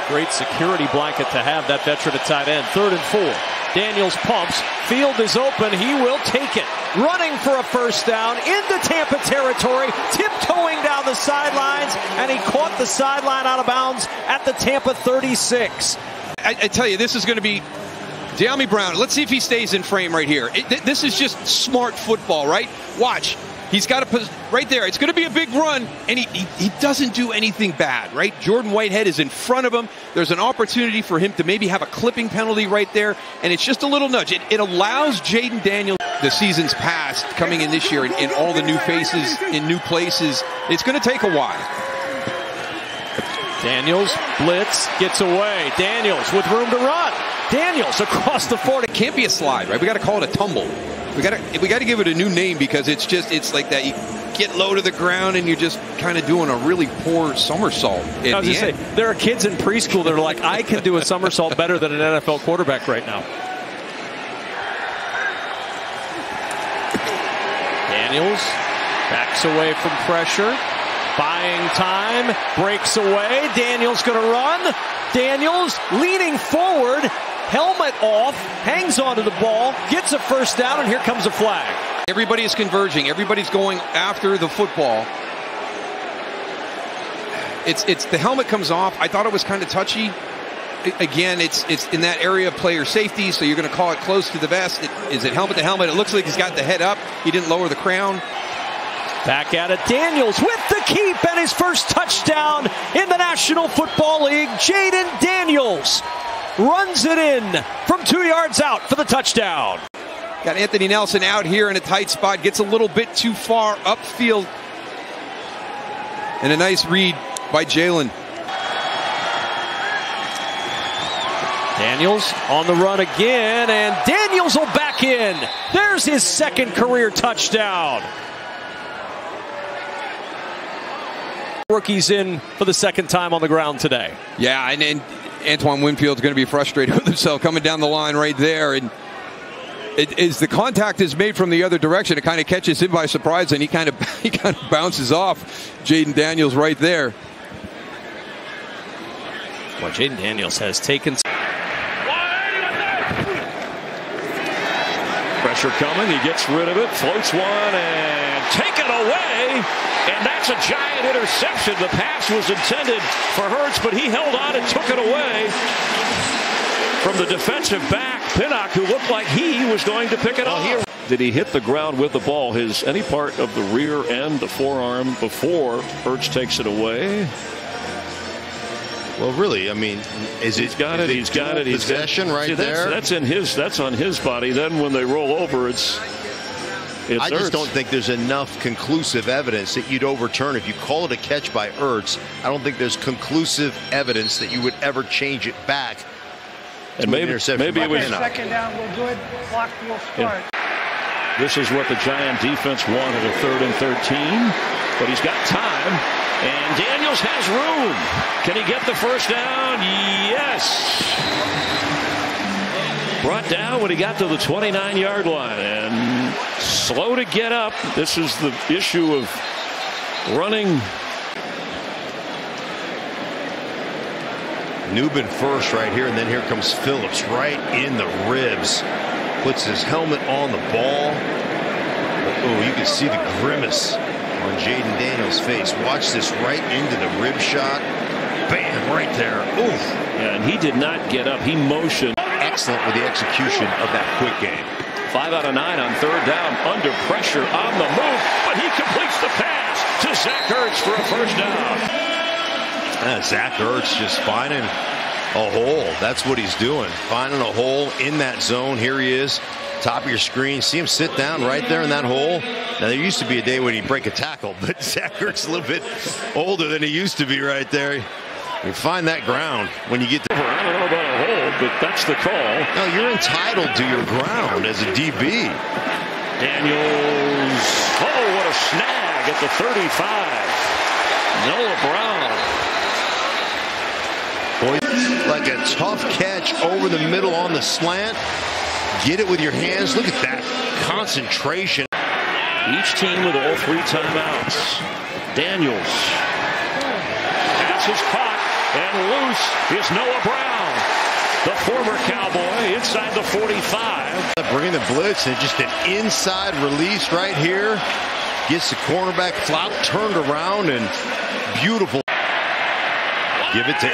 Great security blanket to have, that veteran at tight end. 3rd and 4. Daniels pumps. Field is open. He will take it. Running for a first down into Tampa territory. Tiptoeing down the sidelines. And he caught the sideline out of bounds at the Tampa 36. I tell you, this is going to be De'Ami Brown. Let's see if he stays in frame right here. This is just smart football, right? Watch. He's got to right there. It's going to be a big run, and he doesn't do anything bad, right? Jordan Whitehead is in front of him. There's an opportunity for him to maybe have a clipping penalty right there, and it's just a little nudge. It allows Jayden Daniels, the seasons past, coming in this year, in all the new faces, in new places. It's going to take a while. Daniels, blitz, gets away. Daniels with room to run. Daniels across the 40. It can't be a slide, right? We got to call it a tumble. We got to give it a new name, because it's like that. You get low to the ground and you're just kind of doing a really poor somersault. I was just saying, there are kids in preschool that are like, I can do a somersault better than an NFL quarterback right now. Daniels backs away from pressure. Buying time, breaks away. Daniels going to run. Daniels leaning forward, helmet off, hangs onto the ball, gets a first down, and here comes a flag. Everybody is converging. Everybody's going after the football. It's the helmet comes off. I thought it was kind of touchy. Again, it's in that area of player safety, so you're going to call it close to the vest. Is it helmet to helmet? It looks like he's got the head up. He didn't lower the crown. Back at it, Daniels with the keep and his first touchdown in the National Football League. Jayden Daniels runs it in from 2 yards out for the touchdown. Got Anthony Nelson out here in a tight spot, gets a little bit too far upfield. And a nice read by Jaylen. Daniels on the run again, and Daniels will back in. There's his second career touchdown. Rookie's in for the second time on the ground today. Yeah, and Antoine Winfield's going to be frustrated with himself coming down the line right there. And as the contact is made from the other direction, it kind of catches him by surprise, and he kind of bounces off Jayden Daniels right there. Well, Jayden Daniels has taken pressure coming. He gets rid of it, floats one, and taken away. And that's a giant interception. The pass was intended for Hurts, but he held on and took it away from the defensive back, Pinnock, who looked like he was going to pick it off. Did he hit the ground with the ball, any part of the rear end, the forearm, before Hurts takes it away? Well, really, I mean, he's got it. Possession right there. That's on his body. Then when they roll over, I just don't think there's enough conclusive evidence that you'd overturn. If you call it a catch by Ertz, I don't think there's conclusive evidence that you would ever change it back. And maybe it was second down. We're good. Clock will start. Yeah. This is what the Giant defense wanted, a 3rd and 13. But he's got time, and Daniels has room. Can he get the first down? Yes. Brought down when he got to the 29-yard line, and slow to get up. This is the issue of running. Newbin first right here, and then here comes Phillips right in the ribs. Puts his helmet on the ball. Oh, you can see the grimace on Jayden Daniels' face. Watch this right into the rib shot. Bam, right there. Oof. Yeah, and he did not get up. He motioned. Excellent with the execution of that quick game. 5 out of 9 on 3rd down, under pressure, on the move, but he completes the pass to Zach Ertz for a first down. Zach Ertz just finding a hole. That's what he's doing. Finding a hole in that zone. Here he is, top of your screen. See him sit down right there in that hole. Now, there used to be a day when he'd break a tackle, but Zach Ertz a little bit older than he used to be right there. You find that ground when you get to. I don't know about a hole, but that's the call. No, you're entitled to your ground as a DB. Daniels. Oh, what a snag at the 35. Noah Brown. Boy, like a tough catch over the middle on the slant. Get it with your hands. Look at that concentration. Each team with all 3 timeouts. Daniels. Pass is caught, And loose is Noah Brown, the former Cowboy, inside the 45. Bringing the blitz and just an inside release right here. Gets the cornerback flop turned around and beautiful. Give it to 8.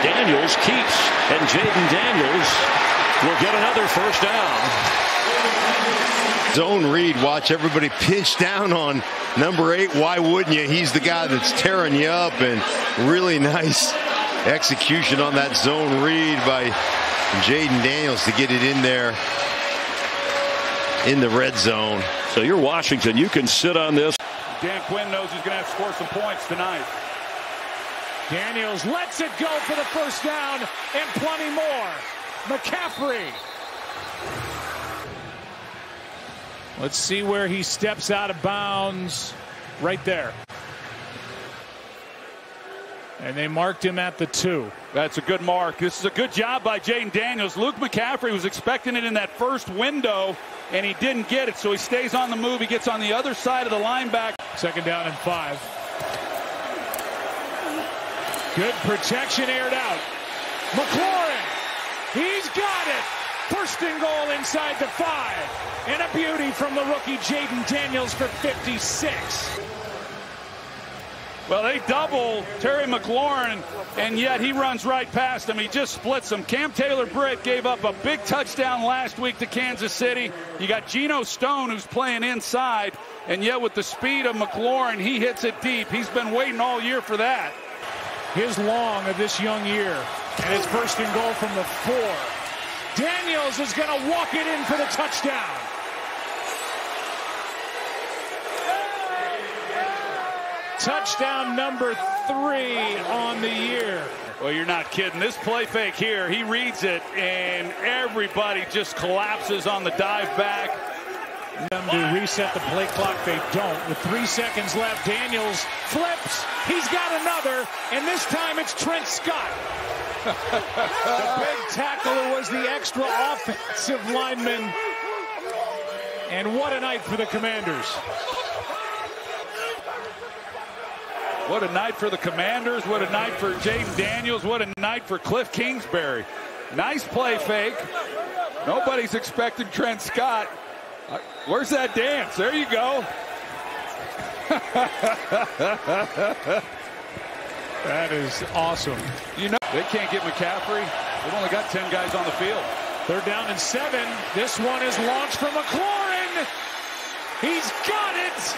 Daniels keeps, and Jayden Daniels will get another first down. Zone read, watch everybody pinch down on number 8. Why wouldn't you? He's the guy that's tearing you up, and really nice execution on that zone read by Jayden Daniels to get it in there in the red zone. So you're Washington. You can sit on this. Dan Quinn knows he's going to have to score some points tonight. Daniels lets it go for the first down and plenty more. McCaffrey. Let's see where he steps out of bounds. Right there. And they marked him at the 2. That's a good mark. This is a good job by Jayden Daniels. Luke McCaffrey was expecting it in that first window, and he didn't get it, so he stays on the move. He gets on the other side of the linebacker. Second down and 5. Good protection, aired out. McLaurin, he's got it. First and goal inside the 5. And a beauty from the rookie Jayden Daniels for 56. Well, they double Terry McLaurin, and yet he runs right past him. He just splits him. Cam Taylor-Britt gave up a big touchdown last week to Kansas City. You got Geno Stone, who's playing inside, and yet with the speed of McLaurin, he hits it deep. He's been waiting all year for that. His long of this young year, and it's first and goal from the 4. Daniels is going to walk it in for the touchdown. Touchdown number 3 on the year. Well, you're not kidding. This play fake here, he reads it, and everybody just collapses on the dive back. Them to reset the play clock. They don't. With 3 seconds left, Daniels flips. He's got another, and this time it's Trent Scott. The big tackler was the extra offensive lineman. And what a night for the Commanders. What a night for the Commanders. What a night for Jayden Daniels. What a night for Cliff Kingsbury. Nice play fake. Nobody's expecting Trent Scott. Where's that dance? There you go. That is awesome. You know, they can't get McCaffrey. They've only got 10 guys on the field. Third down and 7. This one is launched from McLaurin. He's got it.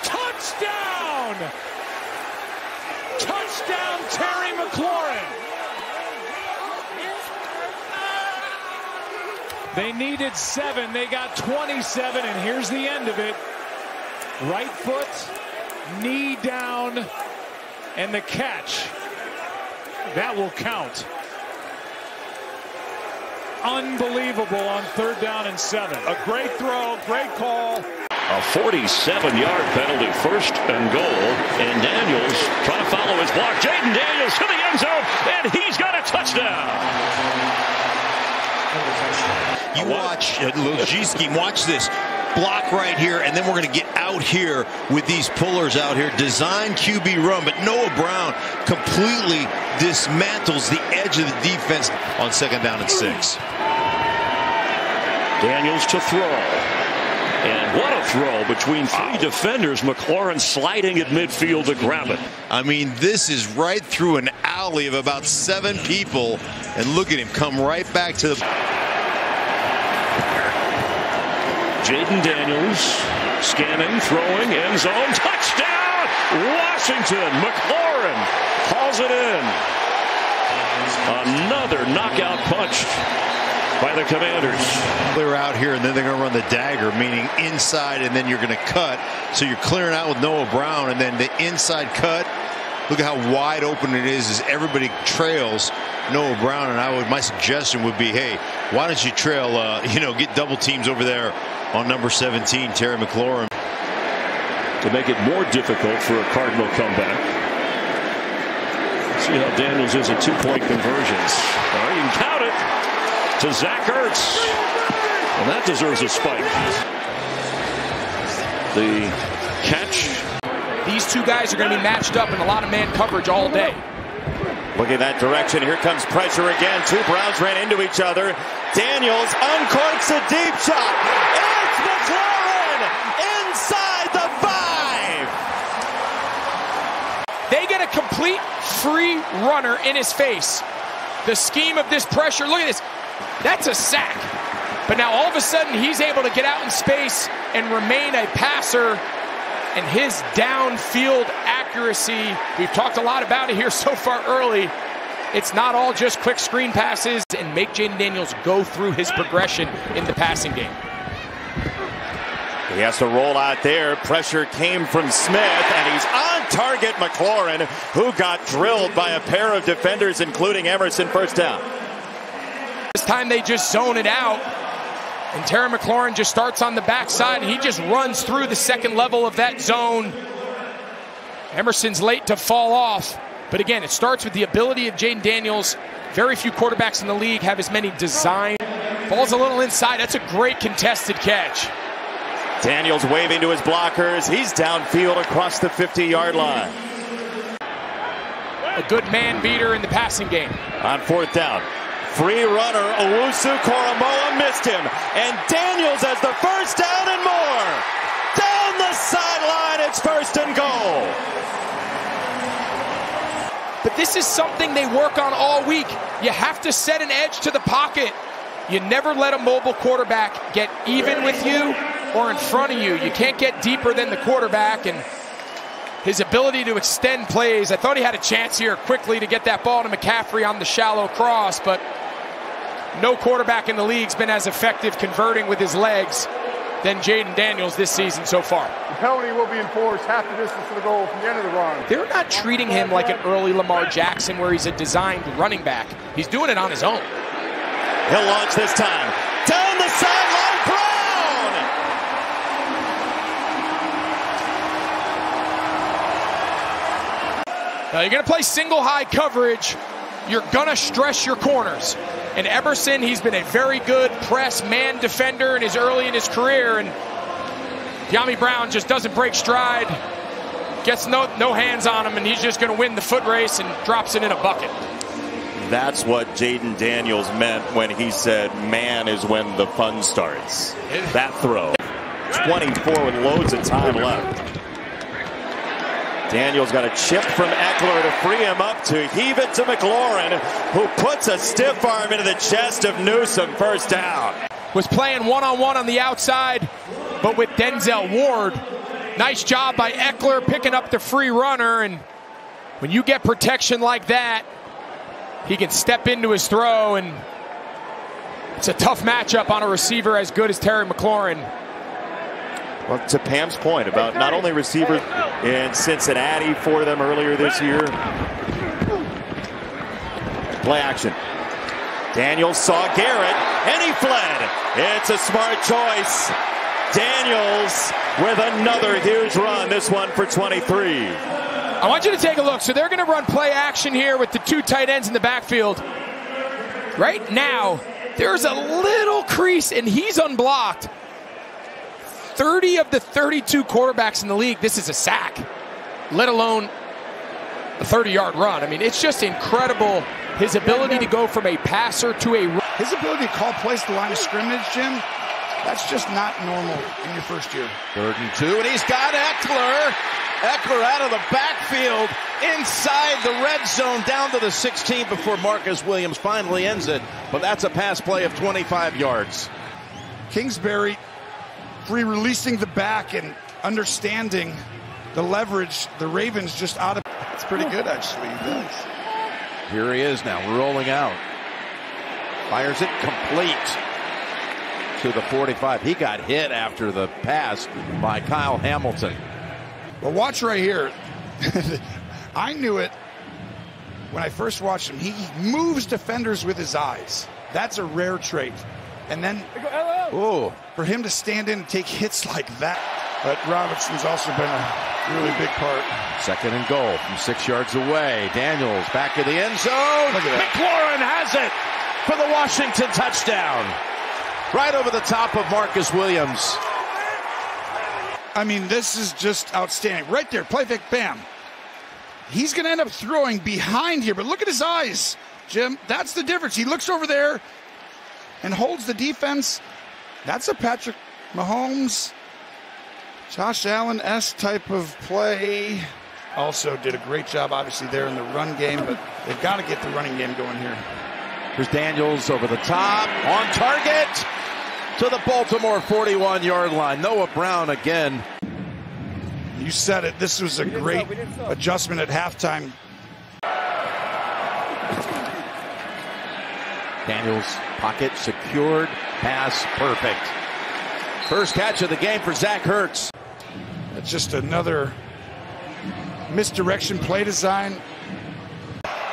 Touchdown. Touchdown, Terry McLaurin. They needed 7. They got 27, and here's the end of it. Right foot, knee down, and the catch. That will count. Unbelievable on third down and 7. A great throw, great call. A 47-yard penalty, first and goal, and Daniels trying to follow his block. Jayden Daniels to the end zone, and he's got a touchdown. You watch G scheme. Watch this block right here, and then we're going to get out here with these pullers out here. Design QB run, but Noah Brown completely dismantles the edge of the defense on second down and 6. Daniels to throw. And what a throw between 3 defenders. McLaurin sliding at midfield to grab it. I mean, this is right through an alley of about 7 people. And look at him come right back to the... Jayden Daniels scanning, throwing, end zone, touchdown! Washington. McLaurin hauls it in. Another knockout punch by the Commanders. Clear out here, and then they're going to run the dagger, meaning inside, and then you're going to cut. So you're clearing out with Noah Brown, and then the inside cut. Look at how wide open it is as everybody trails Noah Brown. And my suggestion would be, hey, why don't you trail, get double teams over there on number 17, Terry McLaurin. To make it more difficult for a Cardinal comeback. See how Daniels is at 2-point conversions. All right, you can count it to Zach Ertz. And that deserves a spike. The catch. The these two guys are going to be matched up in a lot of man coverage all day. Look at that direction. Here comes pressure again. Two Browns ran into each other. Daniels uncorks a deep shot. It's McLaurin inside the 5. They get a complete free runner in his face. The scheme of this pressure, look at this. That's a sack. But now all of a sudden he's able to get out in space and remain a passer. And his downfield accuracy, we've talked a lot about it here so far early. It's not all just quick screen passes and make Jayden Daniels go through his progression in the passing game. He has to roll out there. Pressure came from Smith, and he's on target. McLaurin, who got drilled by a pair of defenders, including Emerson. First down. This time they just zone it out, and Terry McLaurin just starts on the backside, and he just runs through the second level of that zone. Emerson's late to fall off, but again, it starts with the ability of Jayden Daniels. Very few quarterbacks in the league have as many designed. Ball's a little inside. That's a great contested catch. Daniels waving to his blockers. He's downfield across the 50-yard line. A good man beater in the passing game. On fourth down. Free runner, Owusu-Koramoah missed him. And Daniels has the first down and more. Down the sideline, it's first and goal. But this is something they work on all week. You have to set an edge to the pocket. You never let a mobile quarterback get even with you or in front of you. You can't get deeper than the quarterback, and his ability to extend plays. I thought he had a chance here quickly to get that ball to McCaffrey on the shallow cross, but no quarterback in the league's been as effective converting with his legs than Jayden Daniels this season so far. The penalty will be enforced half the distance to the goal from the end of the run. They're not treating him like an early Lamar Jackson where he's a designed running back. He's doing it on his own. He'll launch this time. Down the sideline, Brown! Now you're going to play single high coverage. You're going to stress your corners. And Emerson, he's been a very good press man defender early in his career. And Dyami Brown just doesn't break stride. Gets no hands on him, and he's just going to win the foot race and drops it in a bucket. That's what Jayden Daniels meant when he said, man is when the fun starts. That throw. 24 with loads of time left. Daniels got a chip from Eckler to free him up to heave it to McLaurin, who puts a stiff arm into the chest of Newsome. First down. Was playing one-on-one on the outside, but with Denzel Ward. Nice job by Eckler picking up the free runner, and when you get protection like that, he can step into his throw, and it's a tough matchup on a receiver as good as Terry McLaurin. Well, to Pam's point about not only receivers in Cincinnati for them earlier this year. Play action. Daniels saw Garrett, and he fled. It's a smart choice. Daniels with another huge run, this one for 23. I want you to take a look. So they're going to run play action here with the two tight ends in the backfield. Right now, there's a little crease, and he's unblocked. 30 of the 32 quarterbacks in the league, this is a sack, let alone a 30-yard run. I mean, it's just incredible, his ability to go from a passer to a run. His ability to call plays at the line of scrimmage, Jim, that's just not normal in your first year. 3rd and 2, and he's got Eckler. Eckler out of the backfield, inside the red zone, down to the 16 before Marcus Williams finally ends it. But that's a pass play of 25 yards. Kingsbury releasing the back and understanding the leverage. The Ravens just out of it's pretty good, actually. He does. Here he is now, rolling out. Fires it complete to the 45. He got hit after the pass by Kyle Hamilton. Well, watch right here. I knew it when I first watched him. He moves defenders with his eyes. That's a rare trait. And then for him to stand in and take hits like that. But Robinson's also been a really big part. 2nd and goal from 6 yards away. Daniels back to the end zone. McLaurin has it for the Washington touchdown. Right over the top of Marcus Williams. I mean, this is just outstanding. Right there, play fake, bam. He's going to end up throwing behind here, but look at his eyes, Jim. That's the difference. He looks over there and holds the defense. That's a Patrick Mahomes, Josh Allen-esque type of play. Also did a great job, obviously, there in the run game, but they've got to get the running game going here. Here's Daniels over the top, on target to the Baltimore 41-yard line. Noah Brown again. You said it. This was a great adjustment at halftime. Daniels, pocket secured, pass perfect. First catch of the game for Zach Ertz. That's just another misdirection play design.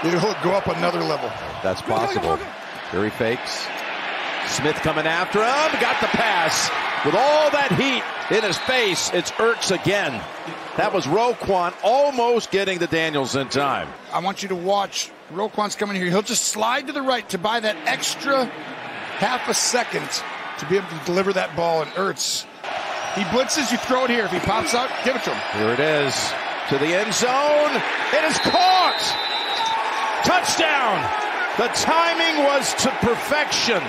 It'll go up another level. That's possible. Here he fakes. Smith coming after him. Got the pass. With all that heat in his face, it's Ertz again. That was Roquan almost getting the Daniels in time. I want you to watch. Roquan's coming here. He'll just slide to the right to buy that extra half a second to be able to deliver that ball. And Ertz, he blitzes, you throw it here. If he pops out, give it to him. Here it is. To the end zone. It is caught. Touchdown. The timing was to perfection.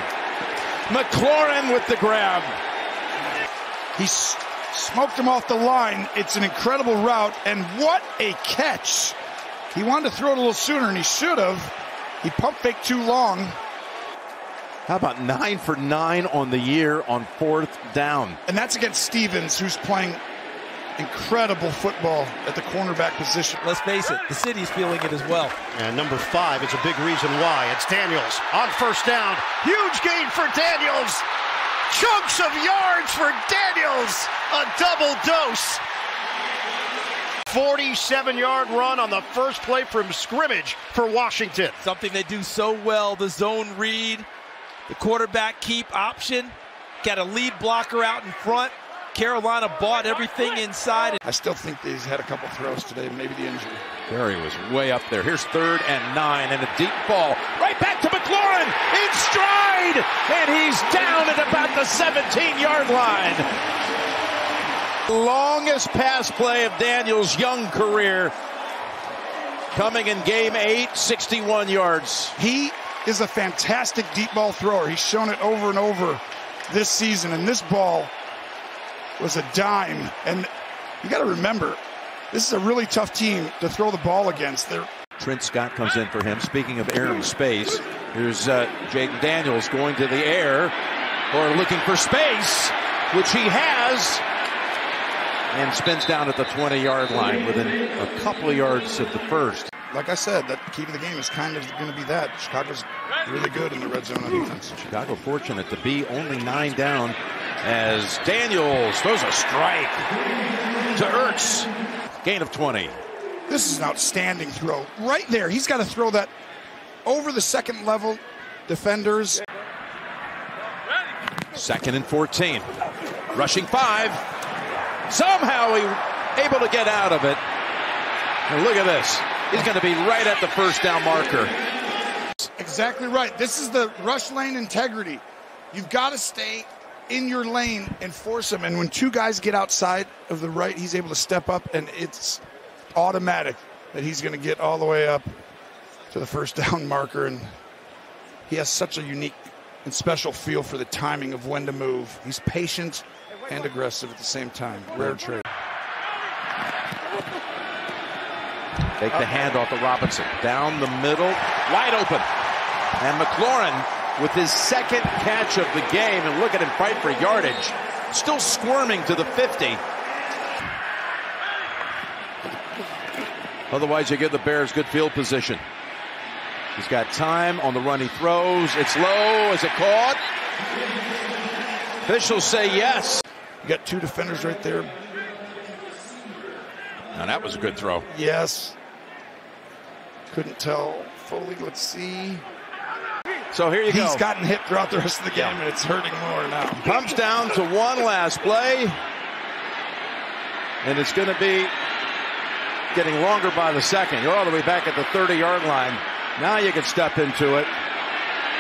McLaurin with the grab. He smoked him off the line. It's an incredible route, and what a catch. He wanted to throw it a little sooner, and he should have. He pump faked too long. How about 9 for 9 on the year on 4th down? And that's against Stevens, who's playing incredible football at the cornerback position. Let's face it, the city's feeling it as well. And number 5 is a big reason why. It's Daniels on first down. Huge gain for Daniels. Chunks of yards for Daniels. A double dose. 47-yard run on the first play from scrimmage for Washington. Something they do so well, the zone read, the quarterback keep option, got a lead blocker out in front. Carolina bought everything inside. I still think he's had a couple throws today, maybe the injury. There he was way up there. Here's 3rd and 9 and a deep ball. Right back to McLaurin in stride. And he's down at about the 17-yard line. Longest pass play of Daniels' young career. Coming in game 8, 61 yards. He is a fantastic deep ball thrower. He's shown it over and over this season. And this ball was a dime. And you got to remember, this is a really tough team to throw the ball against. Trent Scott comes in for him. Speaking of air and space, here's Jayden Daniels going to the air or looking for space, which he has, and spins down at the 20-yard line within a couple of yards of the first. Like I said, that key to the game is kind of going to be that. Chicago's really good in the red zone on defense. Chicago fortunate to be only 9 down as Daniels throws a strike to Ertz. Gain of 20. This is an outstanding throw. Right there, he's got to throw that over the second level defenders. 2nd and 14. Rushing 5. Somehow he able to get out of it. And look at this. He's going to be right at the first down marker. Exactly right. This is the rush lane integrity. You've got to stay in your lane and force him. And when 2 guys get outside of the right, he's able to step up, and it's automatic that he's going to get all the way up to the first down marker. And he has such a unique and special feel for the timing of when to move. He's patient and aggressive at the same time. Rare trait. Take the handoff to Robinson. Down the middle, wide open. And McLaurin with his 2nd catch of the game. And look at him fight for yardage. Still squirming to the 50. Otherwise, you give the Bears good field position. He's got time on the run he throws. It's low. Is it caught? Officials say yes. You got 2 defenders right there. Now that was a good throw. Yes. Couldn't tell fully. Let's see. So here you go. He's gotten hit throughout the rest of the game, and it's hurting more now. Comes down to 1 last play. And it's going to be getting longer by the second. You're all the way back at the 30-yard line. Now you can step into it.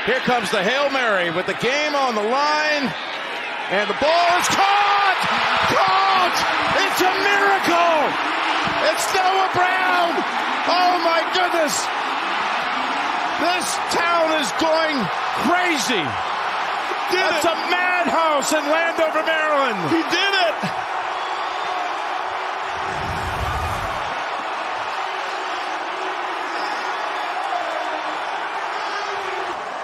Here comes the Hail Mary with the game on the line. And the ball is caught! Caught! It's a miracle! It's Noah Brown! Oh my goodness! This town is going crazy! It's a madhouse in Landover, Maryland! He did it!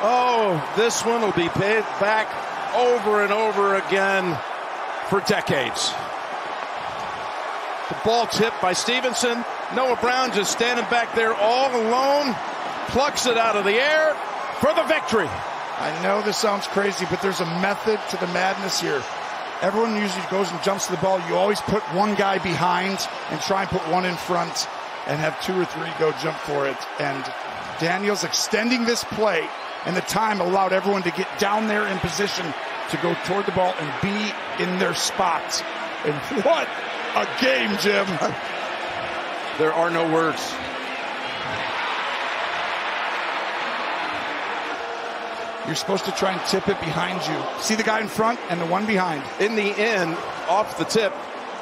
Oh, this one will be paid back over and over again for decades. The ball tipped by Stevenson. Noah Brown just standing back there all alone. Plucks it out of the air for the victory. I know this sounds crazy, but there's a method to the madness here. Everyone usually goes and jumps to the ball. You always put one guy behind and try and put one in front and have 2 or 3 go jump for it. And Daniels extending this play and the time allowed everyone to get down there in position to go toward the ball and be in their spots. And what a game, Jim. There are no words. You're supposed to try and tip it behind you. See the guy in front and the one behind. In the end, off the tip,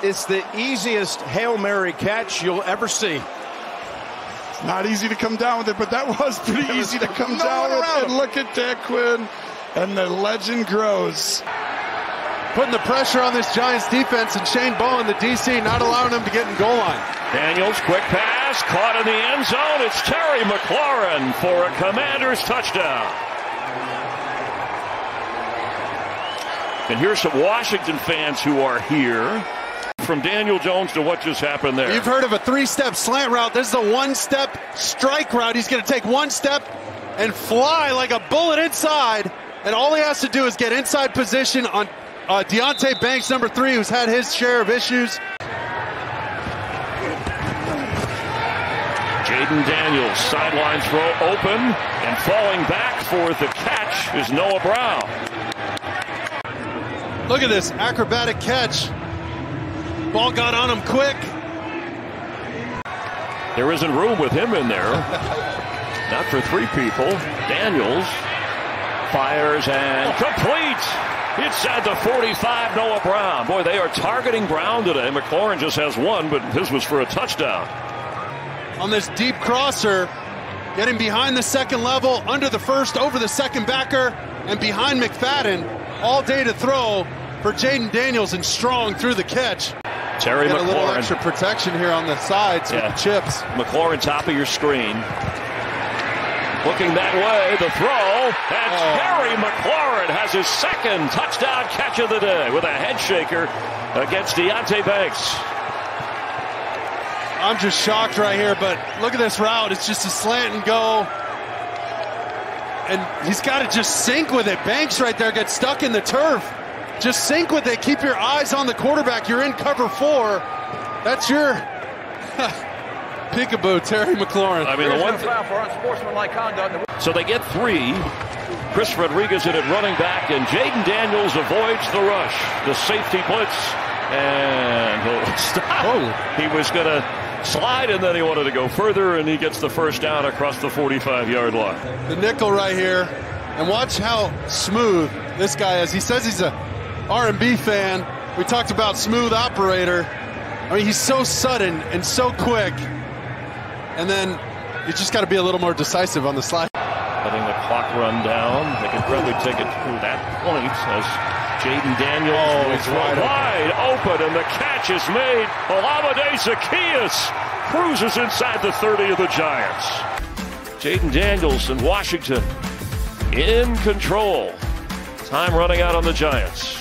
it's the easiest Hail Mary catch you'll ever see. It's not easy to come down with it, but that was pretty easy to come down with. And look at Dan Quinn, and the legend grows. Putting the pressure on this Giants defense, and Shane Bowen, the DC, not allowing them to get in goal line. Daniels, quick pass, caught in the end zone. It's Terry McLaurin for a Commanders touchdown. And here's some Washington fans who are here. From Daniel Jones to what just happened there. You've heard of a 3-step slant route. This is a 1-step strike route. He's going to take 1 step and fly like a bullet inside. And all he has to do is get inside position on Deonte Banks, number 3, who's had his share of issues. Jayden Daniels, sideline throw open, and falling back for the catch is Noah Brown. Look at this acrobatic catch. Ball got on him quick. There isn't room with him in there. Not for 3 people. Daniels fires and complete. Inside the 45, Noah Brown. Boy, they are targeting Brown today. McLaurin just has 1, but his was for a touchdown. On this deep crosser, getting behind the second level, under the first, over the second backer, and behind McFadden. All day to throw for Jayden Daniels, and strong through the catch. Terry McLaurin. A little extra protection here on the sides with the chips. McLaurin, top of your screen. Looking that way, the throw. And Terry McLaurin has his 2nd touchdown catch of the day with a head shaker against Deonte Banks. I'm just shocked right here, but look at this route. It's just a slant and go. And he's got to just sink with it. Banks right there gets stuck in the turf. Just sink with it. Keep your eyes on the quarterback. You're in cover 4. That's your peekaboo, Terry McLaurin. I mean, the one foul for unsportsmanlike conduct. So they get 3. Chris Rodriguez in at running back, and Jayden Daniels avoids the rush. The safety blitz, and he'll stop. He was going to slide, and then he wanted to go further, and he gets the first down across the 45-yard line. The nickel right here, and watch how smooth this guy is. He says he's a R&B fan. We talked about smooth operator. I mean, he's so sudden and so quick. And then you just got to be a little more decisive on the slide. Letting the clock run down. They can probably take it to that point as Jayden Daniels is wide open, and the catch is made. Olamide Zaccheaus cruises inside the 30 of the Giants. Jayden Daniels and Washington in control. Time running out on the Giants.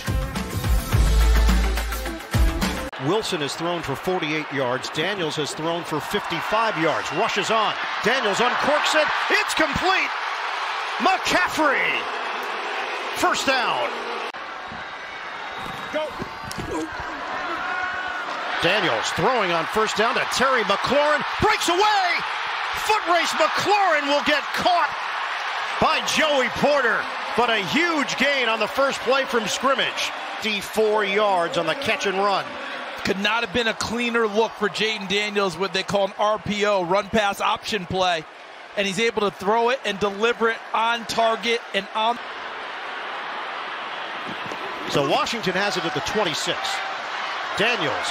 Wilson has thrown for 48 yards. Daniels has thrown for 55 yards. Rushes on. Daniels uncorks it. It's complete. McCaffrey. First down. Go. Daniels throwing on first down to Terry McLaurin. Breaks away. Foot race. McLaurin will get caught by Joey Porter. But a huge gain on the first play from scrimmage. 54 yards on the catch and run. Could not have been a cleaner look for Jayden Daniels, what they call an RPO, run pass option play. And he's able to throw it and deliver it on target and on. So Washington has it at the 26. Daniels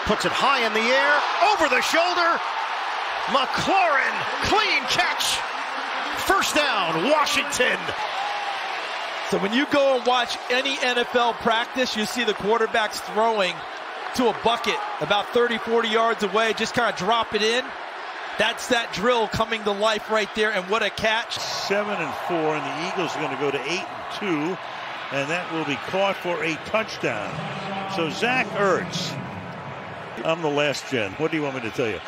puts it high in the air, over the shoulder. McLaurin, clean catch. First down, Washington. So when you go and watch any NFL practice, you see the quarterbacks throwing to a bucket about 30, 40 yards away, just kind of drop it in. That's that drill coming to life right there, and what a catch. 7-4, and the Eagles are going to go to 8-2, and that will be caught for a touchdown. So Zach Ertz, I'm the last gen. What do you want me to tell you?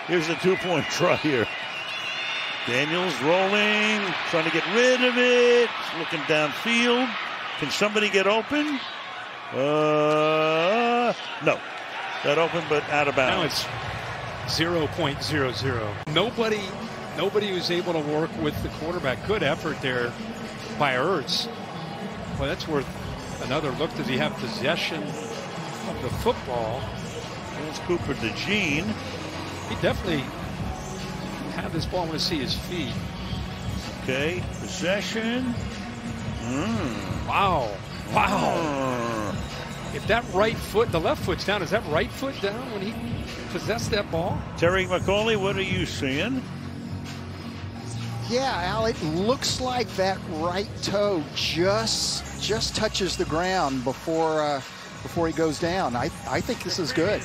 Here's the 2-point try here. Daniels rolling, trying to get rid of it, looking downfield. Can somebody get open? No. Got open, but out of bounds. Now it's 0.00. Nobody was able to work with the quarterback. Good effort there by Ertz. Well, that's worth another look. Does he have possession of the football? There's Cooper DeJean. He definitely had this ball. I want to see his feet. Okay, possession. Wow. If that right foot, the left foot's down, is that right foot down when he possessed that ball? Terry McAuley, what are you seeing? Yeah, Al, it looks like that right toe just touches the ground before he goes down. I think this is good.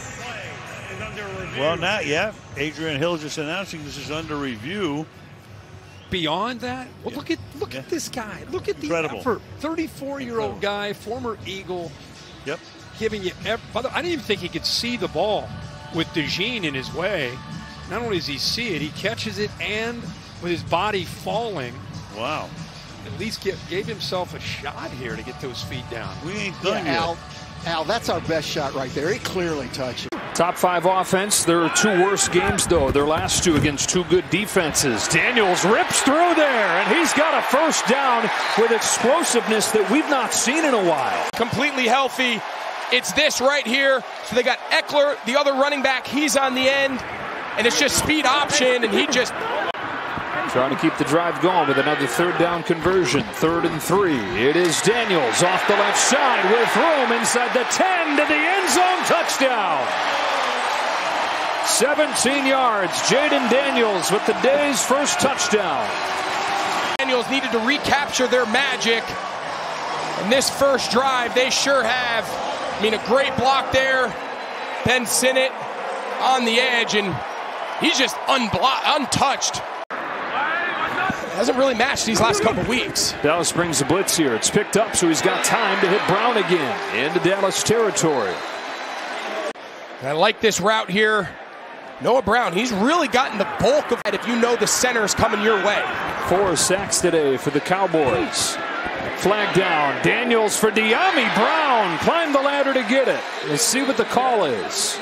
Well, not yet. Adrian Hill just announcing this is under review. Beyond that, well, look at this guy. Look at the effort. 34-year-old guy, former Eagle. Yep. Giving you. I didn't even think he could see the ball with DeJean in his way. Not only does he see it, he catches it, and with his body falling. Wow. At least gave himself a shot here to get those feet down. We ain't done yet. Al, that's our best shot right there. He clearly touched it. Top 5 offense. Their 2 worst games, though. Their last 2 against 2 good defenses. Daniels rips through there, and he's got a first down with explosiveness that we've not seen in a while. Completely healthy. It's this right here. So they got Eckler, the other running back. He's on the end, and it's just speed option, and he just... Trying to keep the drive going with another 3rd down conversion. 3rd and 3. It is Daniels off the left side with room inside the 10 to the end zone. Touchdown. 17 yards. Jayden Daniels with the day's first touchdown. Daniels needed to recapture their magic. And this first drive, they sure have. I mean, a great block there. Ben Sinnott on the edge, and he's just untouched. Hasn't really matched these last couple weeks. Dallas brings the blitz here. It's picked up, so he's got time to hit Brown again into Dallas territory. I like this route here. Noah Brown, he's really gotten the bulk of it if you know the center's coming your way. 4 sacks today for the Cowboys. Flag down. Daniels for De'Ami Brown. Climbed the ladder to get it. Let's see what the call is.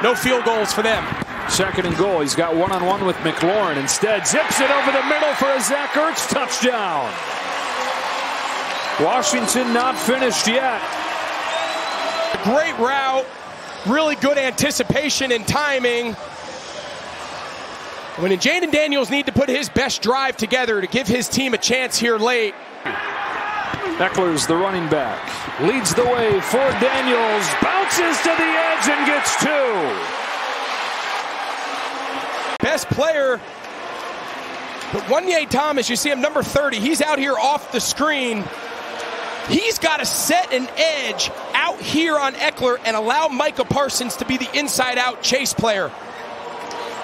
No field goals for them. 2nd and goal. He's got one-on-one with McLaurin. Instead, zips it over the middle for a Zach Ertz touchdown. Washington not finished yet. A great route. Really good anticipation and timing. When Jayden Daniels need to put his best drive together to give his team a chance here late. Eckler's the running back. Leads the way for Daniels. Bounces to the edge and gets 2. Best player, but Wanye Thomas, you see him number 30. He's out here off the screen. He's got to set an edge out here on Eckler and allow Micah Parsons to be the inside-out chase player.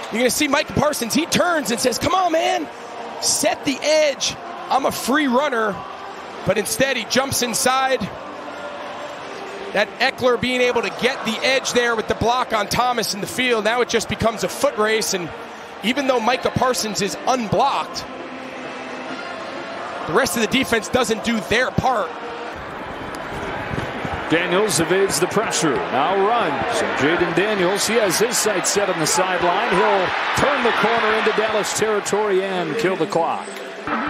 You're going to see Micah Parsons. He turns and says, come on, man. Set the edge. I'm a free runner. But instead, he jumps inside. That Eckler being able to get the edge there with the block on Thomas in the field. Now it just becomes a foot race. And even though Micah Parsons is unblocked, the rest of the defense doesn't do their part. Daniels evades the pressure. Now runs. And Jayden Daniels, he has his sights set on the sideline. He'll turn the corner into Dallas territory and kill the clock.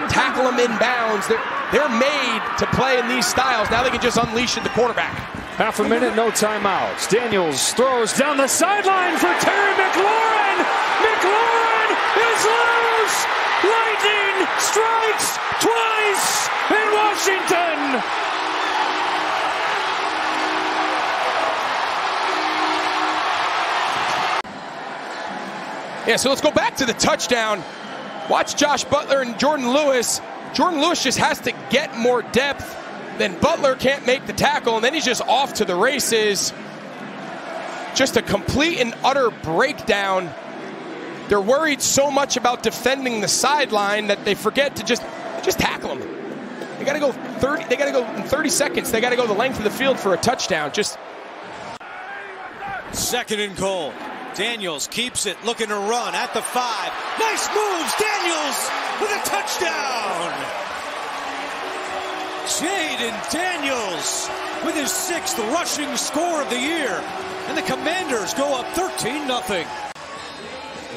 Tackle them in bounds. They're made to play in these styles. Now they can just unleash at the quarterback. Half a minute, no timeouts. Daniels throws down the sideline for Terry McLaurin. McLaurin is loose. Lightning strikes twice in Washington. Yeah, so let's go back to the touchdown. Watch Josh Butler and Jordan Lewis. Jordan Lewis just has to get more depth. Then Butler can't make the tackle, and then he's just off to the races. Just a complete and utter breakdown. They're worried so much about defending the sideline that they forget to just tackle him. They got to go 30. They got to go in 30 seconds. They got to go the length of the field for a touchdown. Just 2nd and goal. Daniels keeps it, looking to run at the 5. Nice moves, Daniels with a touchdown. Jayden Daniels with his 6th rushing score of the year. And the Commanders go up 13-0.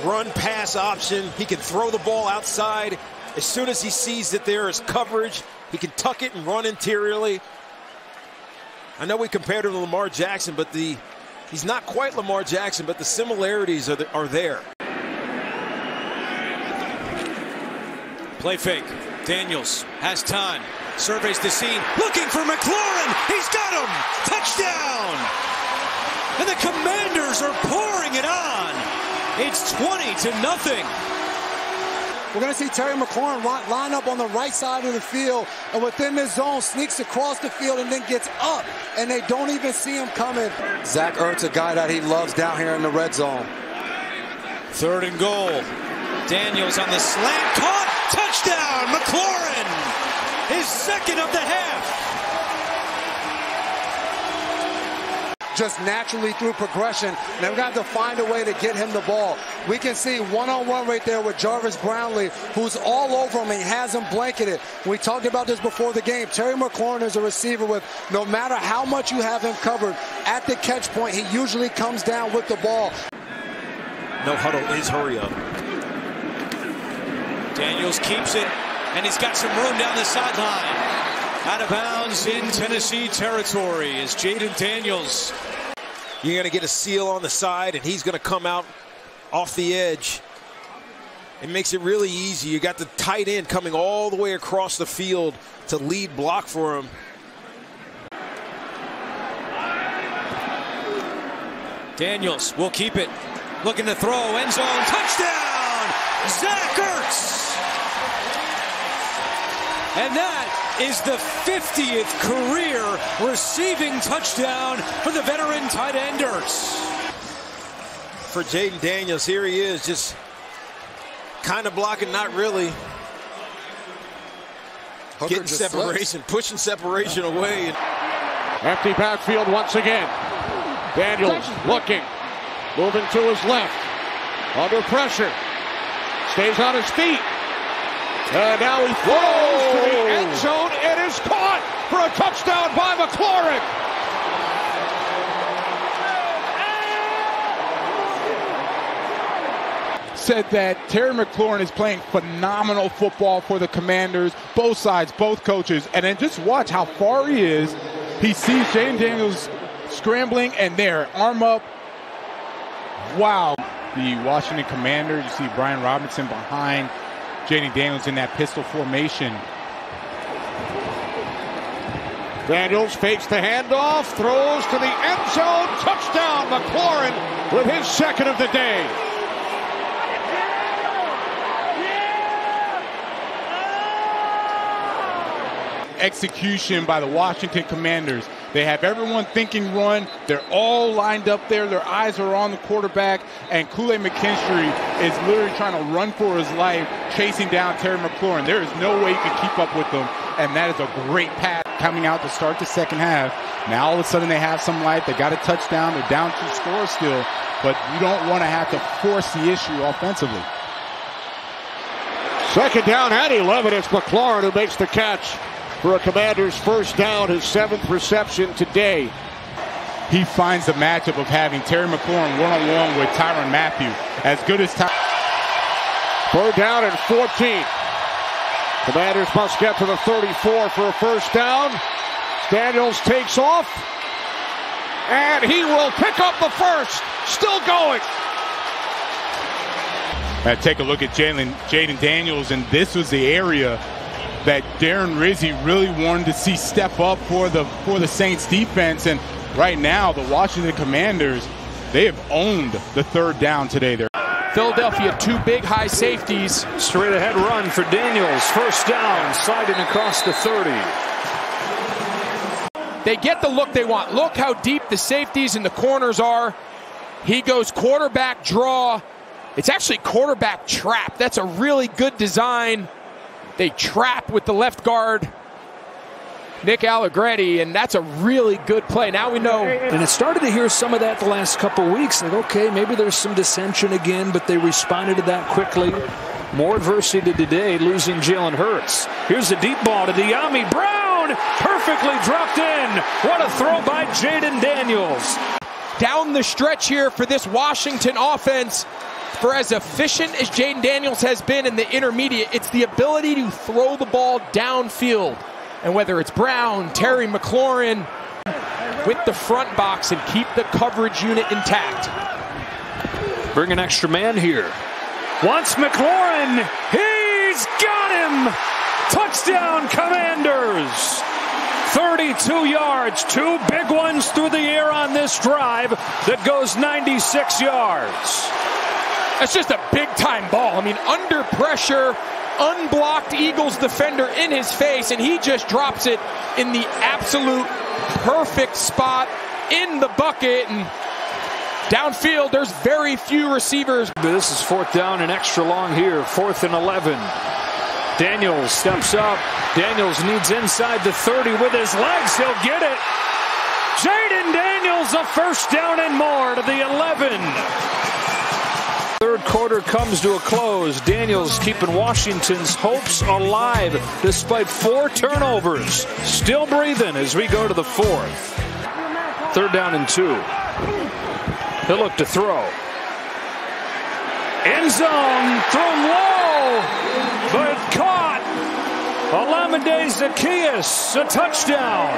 Run pass option. He can throw the ball outside. As soon as he sees that there is coverage, he can tuck it and run interiorly. I know we compared him to Lamar Jackson, but he's not quite Lamar Jackson, but the similarities are there. Play fake. Daniels has time. Surveys the scene. Looking for McLaurin. He's got him. Touchdown. And the Commanders are pouring it on. It's 20-0. We're going to see Terry McLaurin line up on the right side of the field, and within this zone, sneaks across the field and then gets up, and they don't even see him coming. Zach Ertz, a guy that he loves down here in the red zone. 3rd and goal. Daniels on the slant, caught, touchdown, McLaurin, his 2nd of the half. Just naturally through progression. Now we're going to have to find a way to get him the ball. We can see one-on-one right there with Jarvis Brownlee, who's all over him. He has him blanketed. We talked about this before the game. Terry McLaurin is a receiver with, no matter how much you have him covered, at the catch point, he usually comes down with the ball. No huddle is hurry up. Daniels keeps it, and he's got some room down the sideline. Out of bounds in Tennessee territory is Jayden Daniels. You're going to get a seal on the side, and he's going to come out off the edge. It makes it really easy. You got the tight end coming all the way across the field to lead block for him. Daniels will keep it. Looking to throw, end zone, touchdown! Zach Ertz! And that is the 50th career receiving touchdown for the veteran tight end Ertz. For Jayden Daniels, here he is, just kind of blocking, not really. Getting separation, pushing separation away. Empty backfield once again. Daniels looking, moving to his left, under pressure, stays on his feet. And now he throws to the end zone. It is caught for a touchdown by McLaurin. Said that Terry McLaurin is playing phenomenal football for the Commanders, both sides, both coaches. And then just watch how far he is. He sees Jayden Daniels scrambling, and there, arm up. Wow. The Washington Commanders, you see Brian Robinson behind Jayden Daniels in that pistol formation. Daniels fakes the handoff, throws to the end zone, touchdown McLaurin with his 2nd of the day. Execution by the Washington Commanders. They have everyone thinking run. They're all lined up there. Their eyes are on the quarterback. And Kool-Aid McKinstry is literally trying to run for his life, chasing down Terry McLaurin. There is no way you can keep up with them. And that is a great pass coming out to start the 2nd half. Now all of a sudden they have some life. They got a touchdown. They're down 2 scores still. But you don't want to have to force the issue offensively. 2nd down and 11. It's McLaurin who makes the catch for a Commander's 1st down, his 7th reception today. He finds the matchup of having Terry McLaurin one-on-one with Tyrann Mathieu. As good as 3rd down and 14. Commanders must get to the 34 for a 1st down. Daniels takes off, and he will pick up the 1st. Still going. Now take a look at Jayden Daniels, and this was the area that Darren Rizzi really wanted to see step up for the Saints defense. And right now, the Washington Commanders, they have owned the 3rd down today. Philadelphia, 2 big high safeties. Straight ahead run for Daniels. First down, sliding across the 30. They get the look they want. Look how deep the safeties and the corners are. He goes quarterback draw. It's actually quarterback trap. That's a really good design. They trap with the left guard, Nick Allegretti, and that's a really good play. Now we know. And it started to hear some of that the last couple weeks. Like, okay, maybe there's some dissension again, but they responded to that quickly. More adversity today, losing Jalen Hurts. Here's a deep ball to De'Ami Brown. Perfectly dropped in. What a throw by Jayden Daniels. Down the stretch here for this Washington offense, for as efficient as Jayden Daniels has been in the intermediate, it's the ability to throw the ball downfield. And whether it's Brown, Terry McLaurin, with the front box and keep the coverage unit intact. Bring an extra man here. Wants McLaurin. He's got him. Touchdown, Commanders. 32 yards. 2 big ones through the air on this drive that goes 96 yards. That's just a big-time ball. I mean, under pressure, unblocked Eagles defender in his face, and he just drops it in the absolute perfect spot in the bucket. And downfield, there's very few receivers. This is 4th down and extra long here. 4th and 11. Daniels steps up. Daniels needs inside the 30 with his legs. He'll get it. Jayden Daniels, a first down and more to the 11. Third quarter comes to a close. Daniels keeping Washington's hopes alive despite 4 turnovers. Still breathing as we go to the 4th. 3rd down and 2. He'll look to throw. End zone, thrown low, but caught. Olamide Zaccheaus, a touchdown.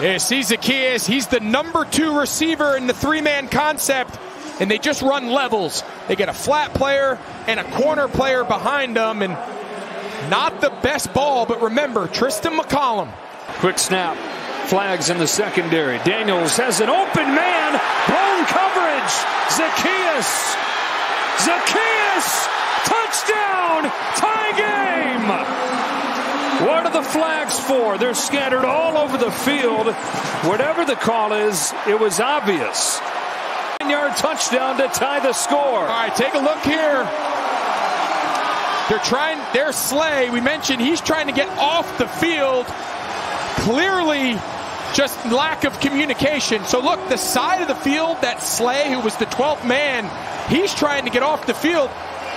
Yeah, see Zaccheaus, he's the number 2 receiver in the 3-man concept. And they just run levels. They get a flat player and a corner player behind them, and not the best ball, but remember, Tristan McCollum. Quick snap. Flags in the secondary. Daniels has an open man. Blown coverage. Zaccheaus. Zaccheaus. Touchdown. Tie game. What are the flags for? They're scattered all over the field. Whatever the call is, it was obvious. 9-yard touchdown to tie the score. All right, take a look here. There's Slay. We mentioned he's trying to get off the field. Clearly, just lack of communication. So look, the side of the field that Slay, who was the 12th man, he's trying to get off the field.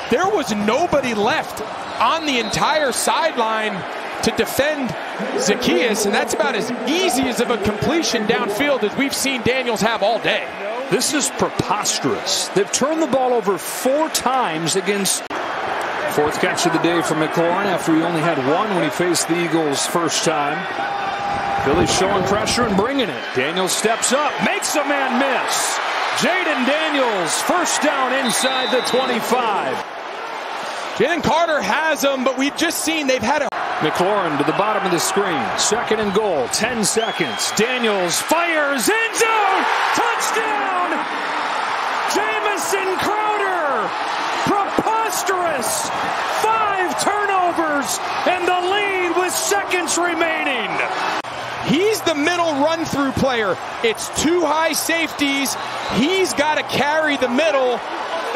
There was nobody left on the entire sideline to defend Zaccheaus, and that's about as easy as of a completion downfield as we've seen Daniels have all day. This is preposterous. They've turned the ball over 4 times against. 4th catch of the day for McLaurin after he only had 1 when he faced the Eagles first time. Philly's showing pressure and bringing it. Daniels steps up, makes a man miss. Jayden Daniels, first down inside the 25. Jalen Carter has them, but we've just seen they've had a... McLaurin to the bottom of the screen. 2nd and goal, 10 seconds. Daniels fires, end zone, touchdown! Jamison Crowder, preposterous! 5 turnovers and the lead with seconds remaining. He's the middle run-through player. It's 2 high safeties. He's got to carry the middle.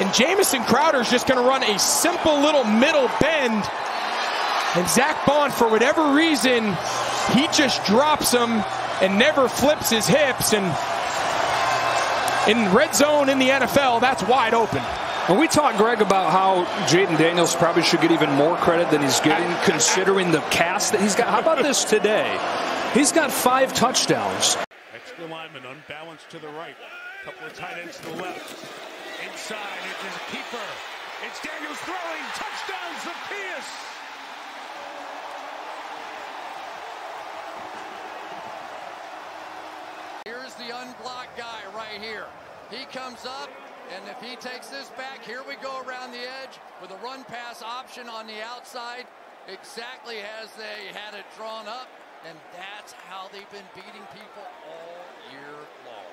And Jamison Crowder's just going to run a simple little middle bend. And Zach Bond, for whatever reason, he just drops him and never flips his hips. And in red zone in the NFL, that's wide open. And we talked, Greg, about how Jayden Daniels probably should get even more credit than he's getting, considering the cast that he's got. How about this today? He's got 5 touchdowns. Extra lineman unbalanced to the right. Couple of tight ends to the left. Inside, it is a keeper. It's Daniels throwing. Touchdown, Zaccheaus. Here's the unblocked guy right here. He comes up, and if he takes this back, here we go around the edge with a run pass option on the outside, exactly as they had it drawn up, and that's how they've been beating people all year long.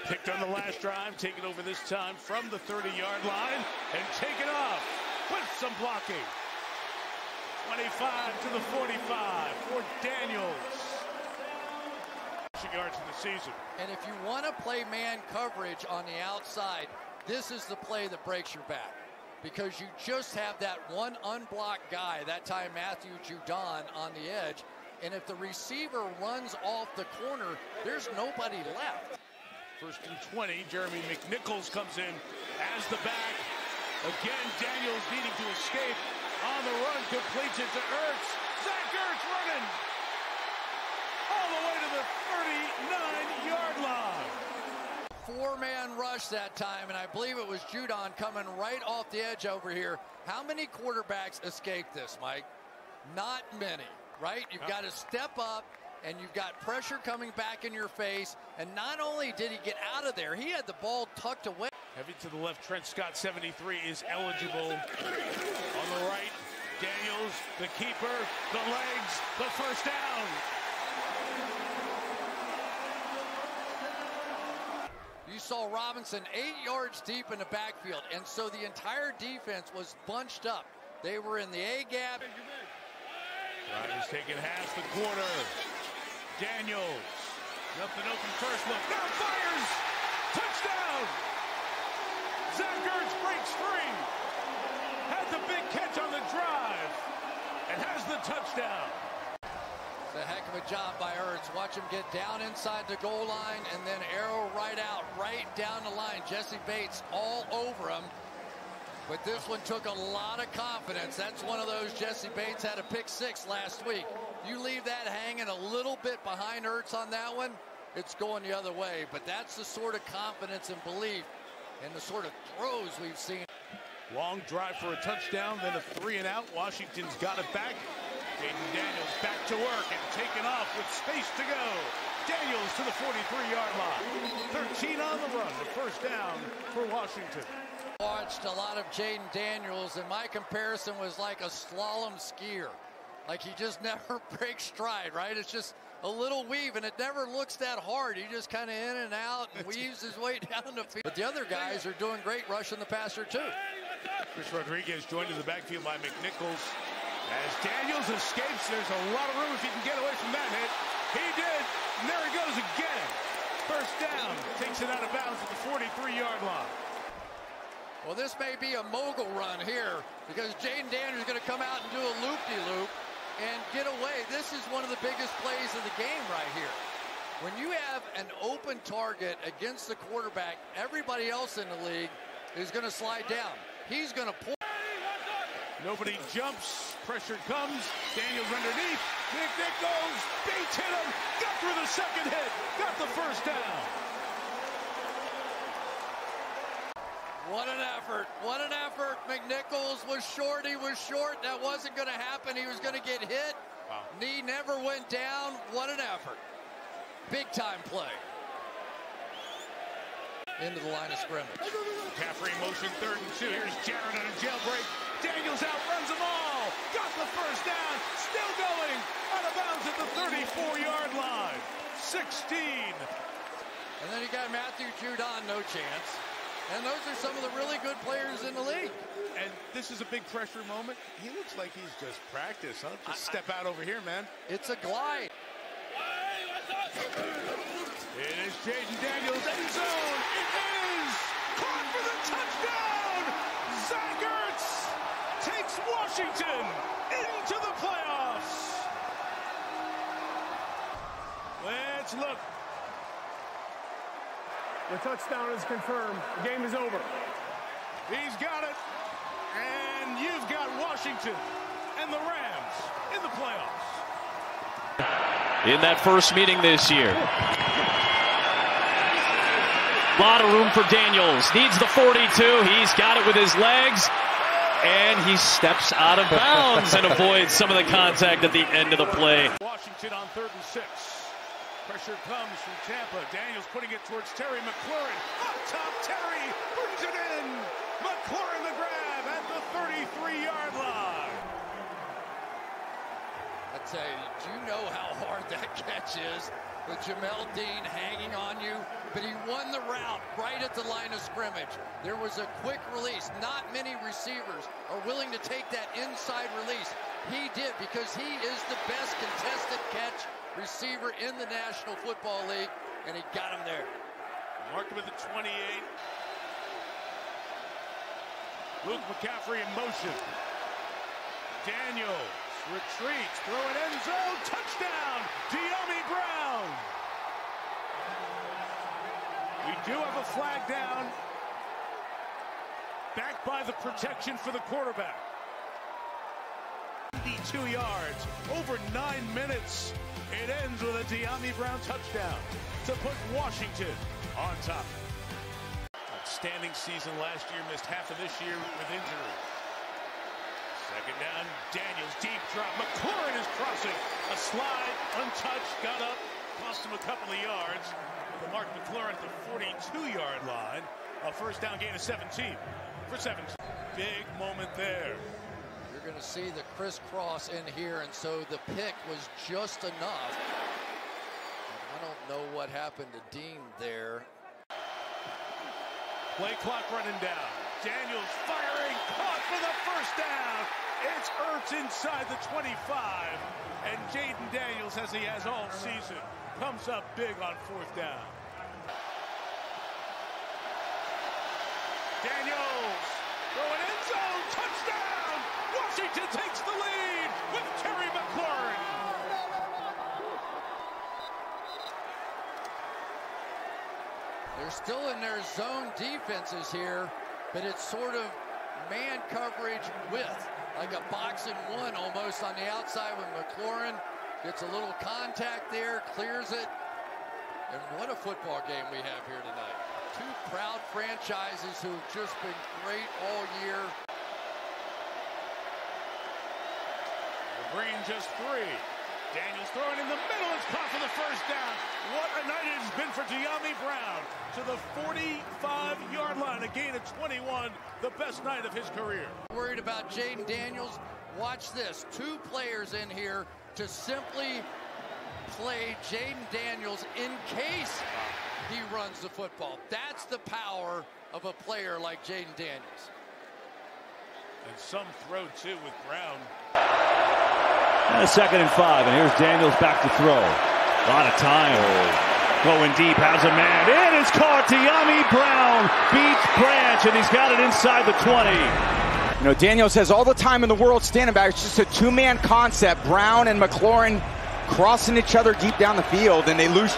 Picked on the last drive, taken over this time from the 30-yard line, and taken off with some blocking. 25 to the 45 for Daniels. Yards in the season. And if you want to play man coverage on the outside, this is the play that breaks your back. Because you just have that one unblocked guy, that time Matthew Judon on the edge. And if the receiver runs off the corner, there's nobody left. 1st and 20, Jeremy McNichols comes in as the back. Again, Daniels needing to escape. On the run, completes it to Ertz. Zach Ertz running all the way to the 39-yard line. 4-man rush that time, and I believe it was Judon coming right off the edge over here. How many quarterbacks escape this, Mike? Not many, right? You've got to step up, and you've got pressure coming back in your face. And not only did he get out of there, he had the ball tucked away. Heavy to the left, Trent Scott, 73, is eligible. On the right, Daniels, the keeper, the legs, the first down. You saw Robinson 8 yards deep in the backfield, and so the entire defense was bunched up. They were in the A gap. Riders taking half the quarter. Daniels, nothing open first look. Now fires! Touchdown! Zach Ertz breaks free. Had the big catch on the drive and has the touchdown. It's a heck of a job by Ertz. Watch him get down inside the goal line and then arrow right out, right down the line. Jesse Bates all over him. But this one took a lot of confidence. That's one of those. Jesse Bates had a pick 6 last week. You leave that hanging a little bit behind Ertz on that one, it's going the other way. But that's the sort of confidence and belief and the sort of throws we've seen. Long drive for a touchdown, then a 3-and-out. Washington's got it back. Jayden Daniels back to work and taken off with space to go. Daniels to the 43-yard line. 13 on the run, the first down for Washington. Watched a lot of Jayden Daniels, and my comparison was like a slalom skier. Like he just never breaks stride, right? It's just a little weave, and it never looks that hard. He just kind of in and out and weaves his way down the field. But the other guys are doing great rushing the passer, too. Chris Rodriguez joined in the backfield by McNichols. As Daniels escapes, there's a lot of room if he can get away from that hit. He did, and there he goes again. First down, takes it out of bounds at the 43-yard line. Well, this may be a mogul run here because Jayden Daniels is going to come out and do a loop-de-loop and get away. This is one of the biggest plays of the game right here. When you have an open target against the quarterback, everybody else in the league is going to slide down. He's going to pull. Nobody jumps. Pressure comes. Daniels underneath. McNichols. Bates hit him. Got through the second hit. Got the first down. What an effort. What an effort. McNichols was short. He was short. That wasn't going to happen. He was going to get hit. Wow. Knee never went down. What an effort. Big time play. Into the line of scrimmage. McCaffrey motion 3rd and 2. Here's Jared on a jailbreak. Daniels outruns them all. Got the first down. Still going. Out of bounds at the 34-yard line. 16. And then you got Matthew Judon, no chance. And those are some of the really good players in the league. And this is a big pressure moment. He looks like he's just practiced, huh? Just step out over here, man. It's a glide. It is Jayden Daniels, end zone. It is caught for the touchdown. Zach Ertz takes Washington into the playoffs. Let's look. The touchdown is confirmed. The game is over. He's got it. And you've got Washington and the Rams in the playoffs. In that first meeting this year. A lot of room for Daniels. Needs the 42. He's got it with his legs. And he steps out of bounds and avoids some of the contact at the end of the play. Washington on 3rd and 6. Pressure comes from Tampa. Daniels putting it towards Terry McLaurin. Up top, Terry brings it in. McLaurin the grab at the 33-yard line. I tell you, do you know how hard that catch is with Jamel Dean hanging on you? but he won the route right at the line of scrimmage. There was a quick release. Not many receivers are willing to take that inside release. He did, because he is the best contested catch receiver in the National Football League, and he got him there. Mark him at the 28. Luke McCaffrey in motion. Daniels retreats, throw an end zone, touchdown, Dyami Brown. We do have a flag down, backed by the protection for the quarterback. 92 yards, over 9 minutes. It ends with a Dyami Brown touchdown to put Washington on top. Outstanding season last year, missed half of this year with injury. Second down, Daniels, deep drop. McLaurin is crossing. A slide, untouched, got up, cost him a couple of yards. The Mark McLaurin at the 42-yard line. A first down gain of 17 for 17. Big moment there. You're going to see the crisscross in here, and so the pick was just enough. I don't know what happened to Dean there. Play clock running down. Daniels firing, caught for the first down. It's Ertz inside the 25, and Jayden Daniels, as he has all season, comes up big on fourth down. Daniels, throwing end zone, touchdown! Washington takes the lead with Terry McLaurin. They're still in their zone defenses here, but it's sort of man coverage with, like a box and one almost on the outside when McLaurin gets a little contact there, clears it. And what a football game we have here tonight. Two proud franchises who've just been great all year. Green just 3. Daniels throwing in the middle. It's caught for the first down. What a night it has been for Dyami Brown to the 45-yard line. A gain of 21. The best night of his career. Worried about Jayden Daniels. Watch this. 2 players in here to simply play Jayden Daniels in case he runs the football. That's the power of a player like Jayden Daniels. And some throw, too, with Brown. And a 2nd and 5, and here's Daniels back to throw. A lot of time. Going deep, has a man. It is caught. Dyami Brown beats Branch, and he's got it inside the 20. You know, Daniels has all the time in the world standing back. It's just a 2-man concept. Brown and McLaurin crossing each other deep down the field, and they lose.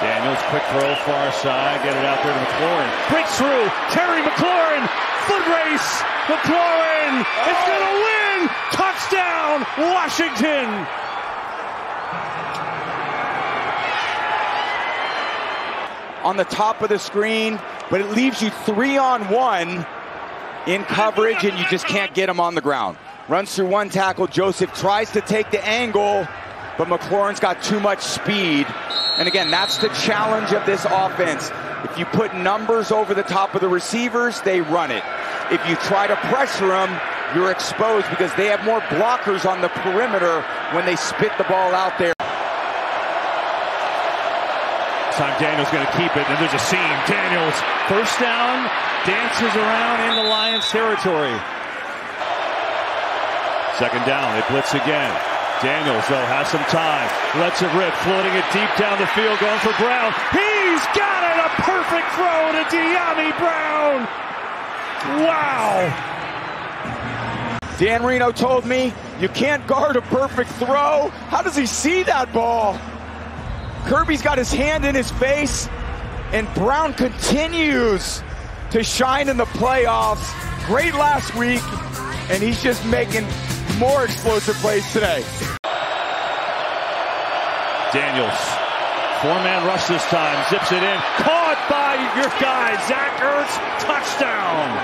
Daniels, quick throw, far side, get it out there to McLaurin. Breaks through, Terry McLaurin, foot race, McLaurin is going to win! Touchdown, Washington! On the top of the screen, but it leaves you 3-on-1 in coverage, and you just can't get him on the ground. Runs through one tackle, Joseph tries to take the angle, but McLaurin's got too much speed. And again, that's the challenge of this offense. If you put numbers over the top of the receivers, they run it. If you try to pressure them, you're exposed because they have more blockers on the perimeter when they spit the ball out there. This time Daniels going to keep it, and there's a seam. Daniels, first down, dances around in the Lions territory. 2nd down, they blitz again. Daniels, though, has some time. Lets it rip, floating it deep down the field, going for Brown. He's got it! A perfect throw to Dyami Brown! Wow! Dan Reno told me, you can't guard a perfect throw. How does he see that ball? Kirby's got his hand in his face, and Brown continues to shine in the playoffs. Great last week, and he's just making more explosive plays today. Daniels, 4-man rush this time, zips it in, caught by your guy, Zach Ertz, touchdown.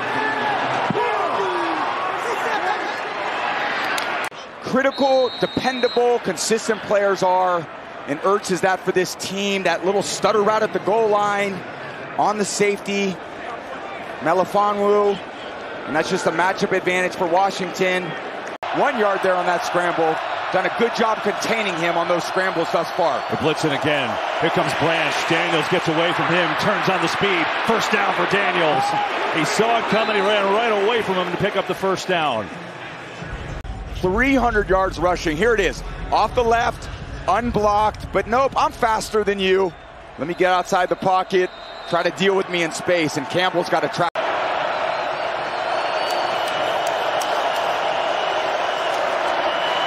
Critical, dependable, consistent players are, and Ertz is that for this team. That little stutter route at the goal line, on the safety, Melifonwu, and that's just a matchup advantage for Washington. 1 yard there on that scramble. done a good job containing him on those scrambles thus far. They're blitzing again. Here comes Branch. Daniels gets away from him, turns on the speed. First down for Daniels. He saw it coming. He ran right away from him to pick up the first down. 300 yards rushing. Here it is. Off the left, unblocked, but nope, I'm faster than you. Let me get outside the pocket, try to deal with me in space, and Campbell's got to track.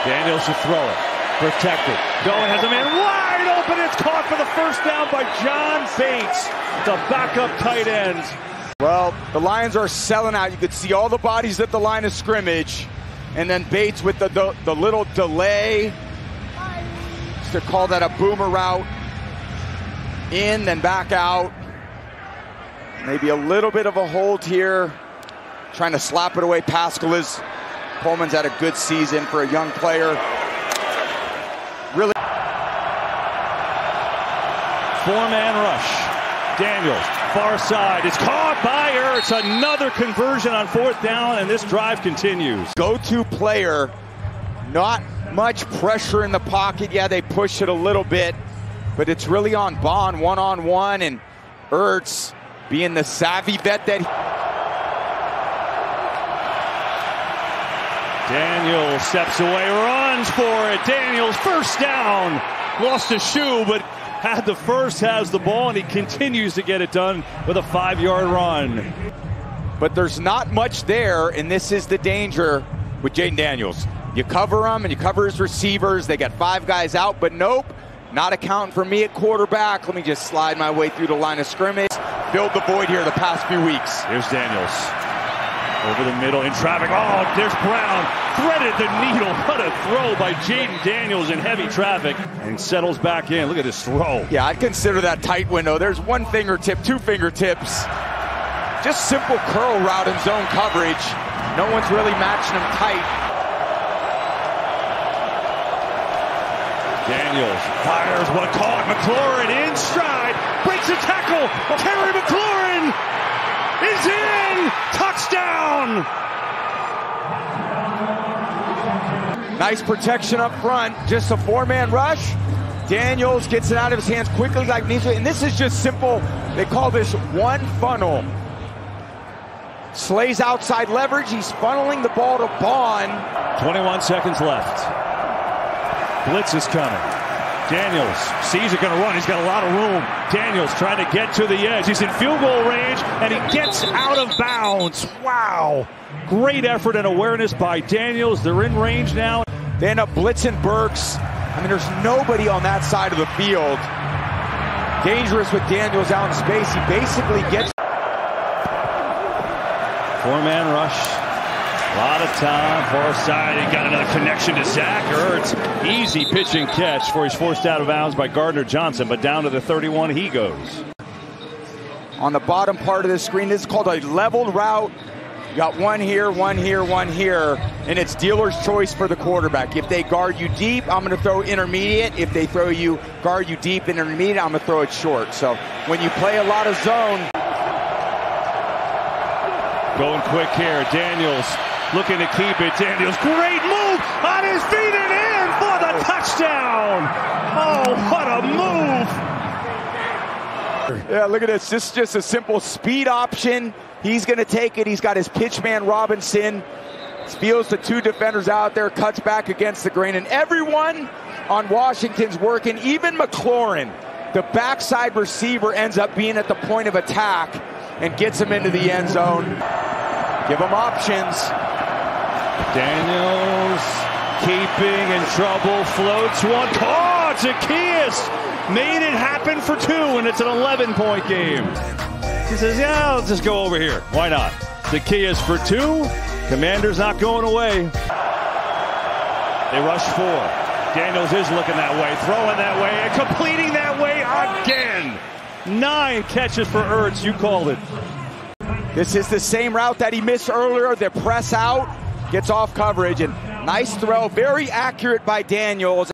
Daniels to throw it. Protected. Going has a man wide open. It's caught for the first down by John Bates, the backup tight end. Well, the Lions are selling out. You could see all the bodies at the line of scrimmage. And then Bates with the little delay. Just to call that a boomer route. In, then back out. Maybe a little bit of a hold here. Trying to slap it away. Pascal Coleman's had a good season for a young player. Really. Four-man rush. Daniels, far side. It's caught by Ertz. Another conversion on fourth down, and this drive continues. Go-to player. Not much pressure in the pocket. Yeah, they push it a little bit, but it's really on Bond one-on-one, and Ertz being the savvy vet that Daniels steps away, runs for it. Daniels, first down. Lost a shoe, but had the first, has the ball, and he continues to get it done with a 5-yard run. But there's not much there, and this is the danger with Jayden Daniels. You cover him, and you cover his receivers. They got 5 guys out, but nope, not accounting for me at quarterback. Let me just slide my way through the line of scrimmage. Filled the void here the past few weeks. Here's Daniels. Over the middle in traffic. Oh, there's Brown. Threaded the needle. What a throw by Jayden Daniels in heavy traffic. And settles back in. Look at this throw. Yeah, I'd consider that tight window. There's 1 fingertip, 2 fingertips. Just simple curl route in zone coverage. No one's really matching him tight. Daniels fires one, caught. McLaurin in stride. Breaks a tackle. Terry McLaurin is in. Touchdown. Nice protection up front. Just a 4-man rush. Daniels gets it out of his hands quickly like needs to. And this is just simple. They call this one funnel. Slays outside leverage. He's funneling the ball to Bond. 21 seconds left. Blitz is coming. Daniels sees it going to run. He's got a lot of room. Daniels trying to get to the edge. He's in field goal range, and he gets out of bounds. Wow. Great effort and awareness by Daniels. They're in range now. They end up blitzing Burks. I mean, there's nobody on that side of the field. Dangerous with Daniels out in space. He basically gets... 4-man rush. A lot of time, far side. He got another connection to Zach Ertz. Easy pitch and catch before he's forced out of bounds by Gardner Johnson, but down to the 31 he goes. On the bottom part of the screen, this is called a leveled route. You got 1 here, 1 here, 1 here, and it's dealer's choice for the quarterback. If they guard you deep, I'm going to throw intermediate. If they guard you deep and intermediate, I'm going to throw it short. So when you play a lot of zone. Going quick here, Daniels looking to keep it. Daniels, great move on his feet and in for the touchdown. Oh, what a move. Yeah, look at this. This is just a simple speed option. He's going to take it. He's got his pitchman Robinson. Feels the 2 defenders out there, cuts back against the grain. And everyone on Washington's working, even McLaurin, the backside receiver, ends up being at the point of attack and gets him into the end zone. Give him options. Daniels keeping in trouble, floats one, caught. Zacchaeus made it happen for 2, and it's an 11-point game. He says, yeah, I'll just go over here. Why not? Zacchaeus for 2. Commander's not going away. They rush 4. Daniels is looking that way, throwing that way, and completing that way again. 9 catches for Ertz. You called it. This is the same route that he missed earlier. The press out, gets off coverage, and nice throw, very accurate by Daniels.